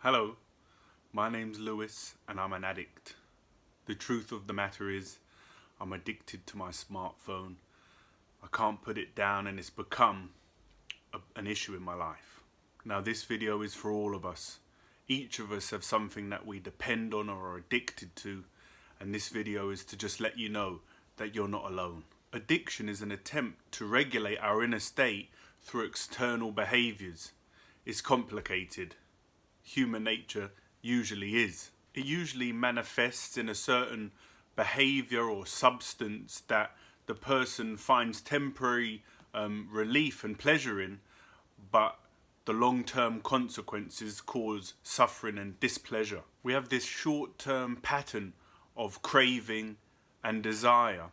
Hello, my name's Lewis and I'm an addict. The truth of the matter is, I'm addicted to my smartphone. I can't put it down and it's become an issue in my life. Now this video is for all of us. Each of us have something that we depend on or are addicted to, and this video is to just let you know that you're not alone. Addiction is an attempt to regulate our inner state through external behaviours. It's complicated. Human nature usually is. It usually manifests in a certain behaviour or substance that the person finds temporary relief and pleasure in, but the long-term consequences cause suffering and displeasure. We have this short-term pattern of craving and desire,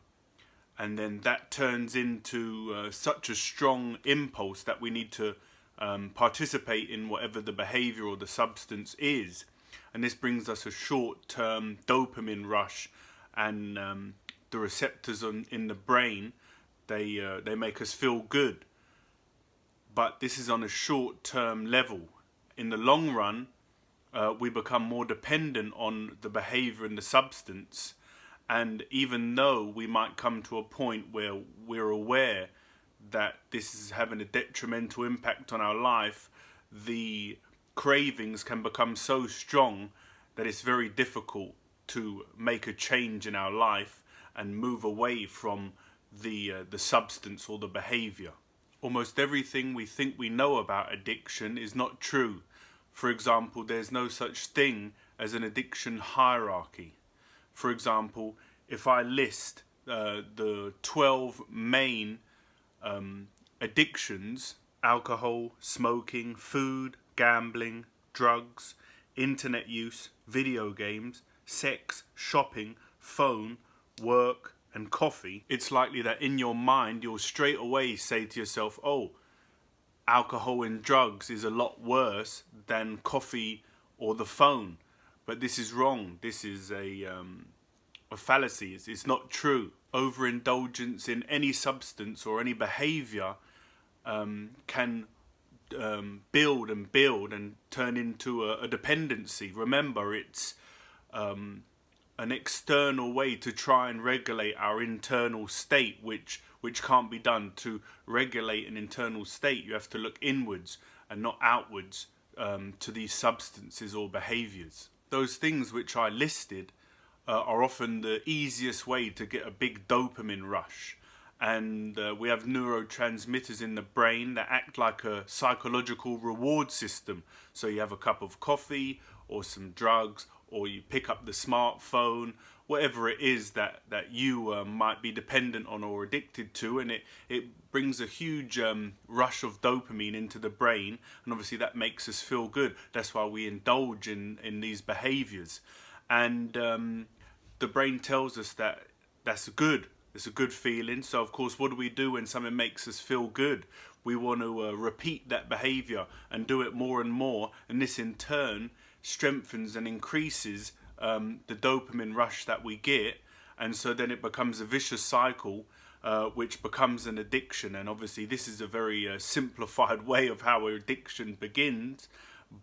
and then that turns into such a strong impulse that we need to participate in whatever the behaviour or the substance is, and this brings us a short-term dopamine rush, and the receptors in the brain, they make us feel good, but this is on a short-term level. In the long run, we become more dependent on the behaviour and the substance, and even though we might come to a point where we're aware that this is having a detrimental impact on our life, the cravings can become so strong that it's very difficult to make a change in our life and move away from the substance or the behavior. Almost everything we think we know about addiction is not true. For example, there's no such thing as an addiction hierarchy. For example, if I list the 12 main addictions: alcohol, smoking, food, gambling, drugs, internet use, video games, sex, shopping, phone, work, and coffee, it's likely that in your mind you'll straight away say to yourself, oh, alcohol and drugs is a lot worse than coffee or the phone. But this is wrong. This is a fallacy. It's not true. Overindulgence in any substance or any behavior can build and turn into a dependency. Remember, it's an external way to try and regulate our internal state, which can't be done. To regulate an internal state, you have to look inwards and not outwards to these substances or behaviors. Those things which I listed are often the easiest way to get a big dopamine rush, and we have neurotransmitters in the brain that act like a psychological reward system. So you have a cup of coffee or some drugs, or you pick up the smartphone, whatever it is that you might be dependent on or addicted to, and it brings a huge rush of dopamine into the brain, and obviously that makes us feel good. That's why we indulge in these behaviors, and the brain tells us that that's good. It's a good feeling. So of course, what do we do when something makes us feel good? We want to repeat that behavior and do it more and more, and this in turn strengthens and increases the dopamine rush that we get, and so then it becomes a vicious cycle, which becomes an addiction. And obviously this is a very simplified way of how addiction begins,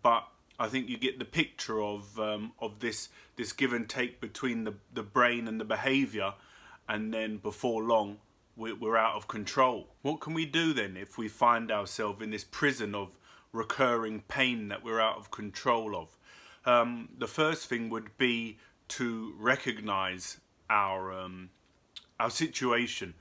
but I think you get the picture of this give and take between the brain and the behavior, and then before long we're out of control. What can we do then if we find ourselves in this prison of recurring pain that we're out of control of? The first thing would be to recognize our situation.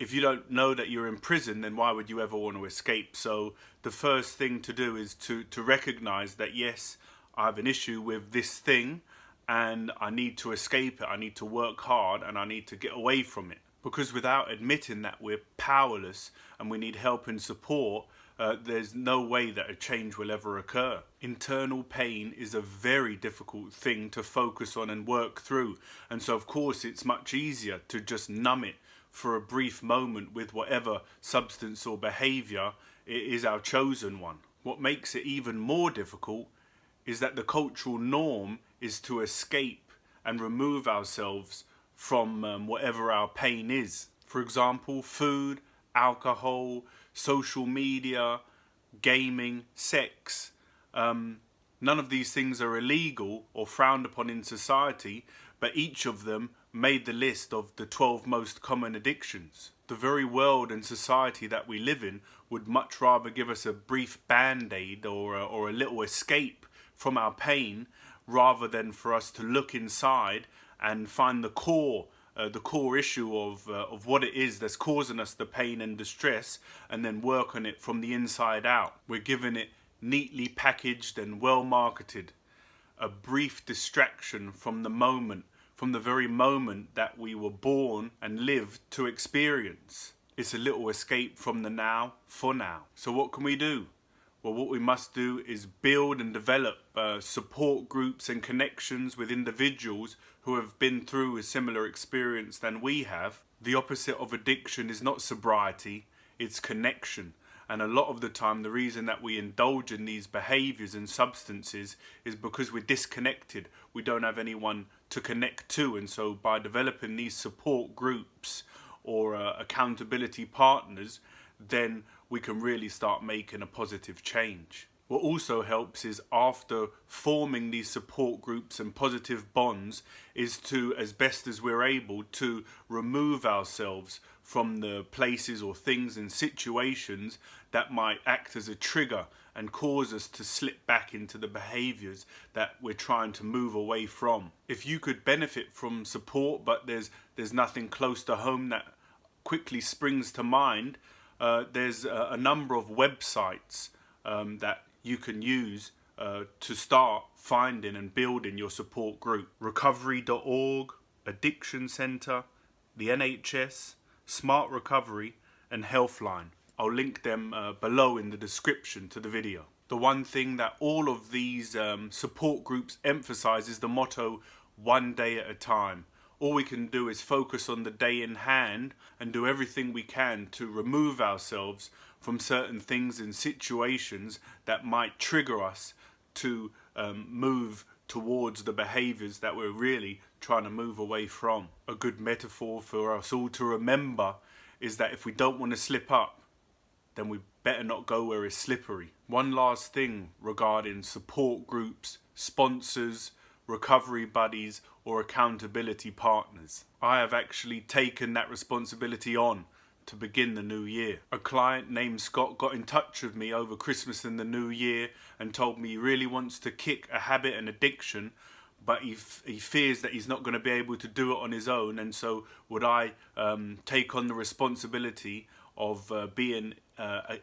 If you don't know that you're in prison, then why would you ever want to escape? So the first thing to do is to recognize that, yes, I have an issue with this thing and I need to escape it. I need to work hard and I need to get away from it. Because without admitting that we're powerless and we need help and support, there's no way that a change will ever occur. Internal pain is a very difficult thing to focus on and work through. And so of course it's much easier to just numb it for a brief moment with whatever substance or behavior is our chosen one. What makes it even more difficult is that the cultural norm is to escape and remove ourselves from whatever our pain is. For example, food, alcohol, social media, gaming, sex. None of these things are illegal or frowned upon in society, but each of them made the list of the 12 most common addictions. The very world and society that we live in would much rather give us a brief band-aid or a little escape from our pain, rather than for us to look inside and find the core issue of what it is that's causing us the pain and distress, and then work on it from the inside out. We're given it neatly packaged and well marketed, a brief distraction from the very moment that we were born and lived to experience. It's a little escape from the now for now. So what can we do? Well, what we must do is build and develop support groups and connections with individuals who have been through a similar experience than we have. The opposite of addiction is not sobriety, it's connection. And a lot of the time, the reason that we indulge in these behaviors and substances is because we're disconnected. We don't have anyone to connect to. And so by developing these support groups or accountability partners, then we can really start making a positive change. What also helps is, after forming these support groups and positive bonds, is to, as best as we're able, to remove ourselves from the places or things and situations that might act as a trigger and cause us to slip back into the behaviors that we're trying to move away from. If you could benefit from support, but there's nothing close to home that quickly springs to mind, there's a number of websites that you can use to start finding and building your support group. Recovery.org, Addiction Centre, the NHS, Smart Recovery and Healthline. I'll link them below in the description to the video. The one thing that all of these support groups emphasize is the motto, one day at a time. All we can do is focus on the day in hand and do everything we can to remove ourselves from certain things and situations that might trigger us to move towards the behaviors that we're really trying to move away from. A good metaphor for us all to remember is that if we don't want to slip up, then we better not go where it's slippery. One last thing regarding support groups, sponsors, recovery buddies or accountability partners. I have actually taken that responsibility on to begin the new year. A client named Scott got in touch with me over Christmas and the new year and told me he really wants to kick a habit and addiction, but he fears that he's not going to be able to do it on his own, and so would I take on the responsibility of being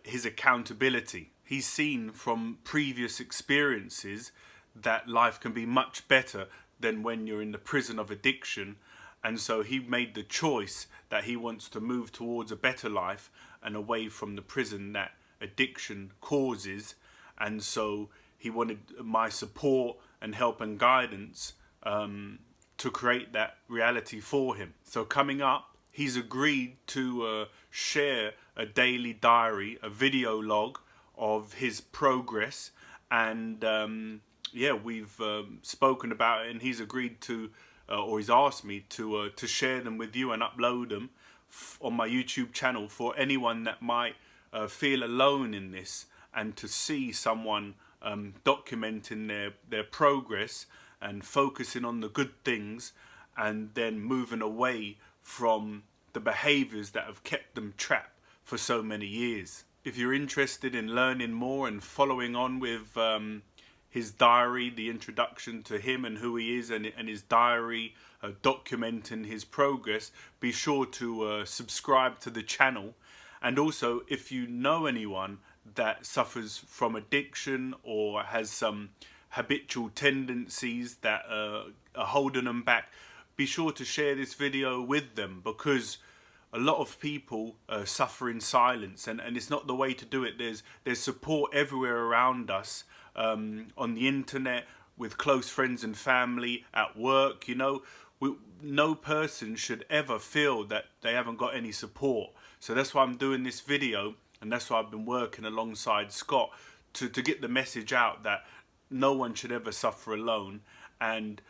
his accountability. He's seen from previous experiences that life can be much better than when you're in the prison of addiction, and so he made the choice that he wants to move towards a better life and away from the prison that addiction causes. And so he wanted my support and help and guidance to create that reality for him. So coming up, he's agreed to share a daily diary, a video log of his progress, and we've spoken about it, and he's agreed to, or he's asked me to share them with you and upload them on my YouTube channel for anyone that might feel alone in this, and to see someone documenting their progress and focusing on the good things, and then moving away from the behaviors that have kept them trapped for so many years. If you're interested in learning more and following on with his diary, the introduction to him and who he is, and his diary documenting his progress, be sure to subscribe to the channel. And also, if you know anyone that suffers from addiction or has some habitual tendencies that are holding them back, be sure to share this video with them, because a lot of people suffer in silence, and it's not the way to do it. There's support everywhere around us, on the internet, with close friends and family, at work. No person should ever feel that they haven't got any support. So that's why I'm doing this video, and that's why I've been working alongside Scott to get the message out that no one should ever suffer alone. And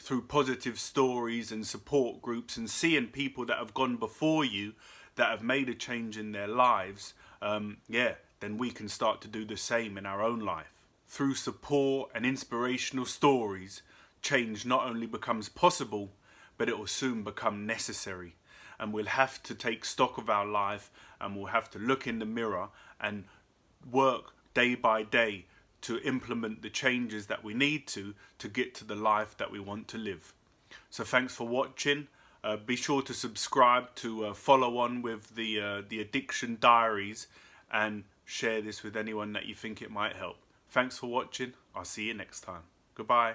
through positive stories and support groups and seeing people that have gone before you that have made a change in their lives, then we can start to do the same in our own life. through support and inspirational stories, change not only becomes possible, but it will soon become necessary. And we'll have to take stock of our life, and we'll have to look in the mirror and work day by day to implement the changes that we need to get to the life that we want to live. So thanks for watching. Be sure to subscribe to follow on with the Addiction Diaries, and share this with anyone that you think it might help. Thanks for watching. I'll see you next time. Goodbye.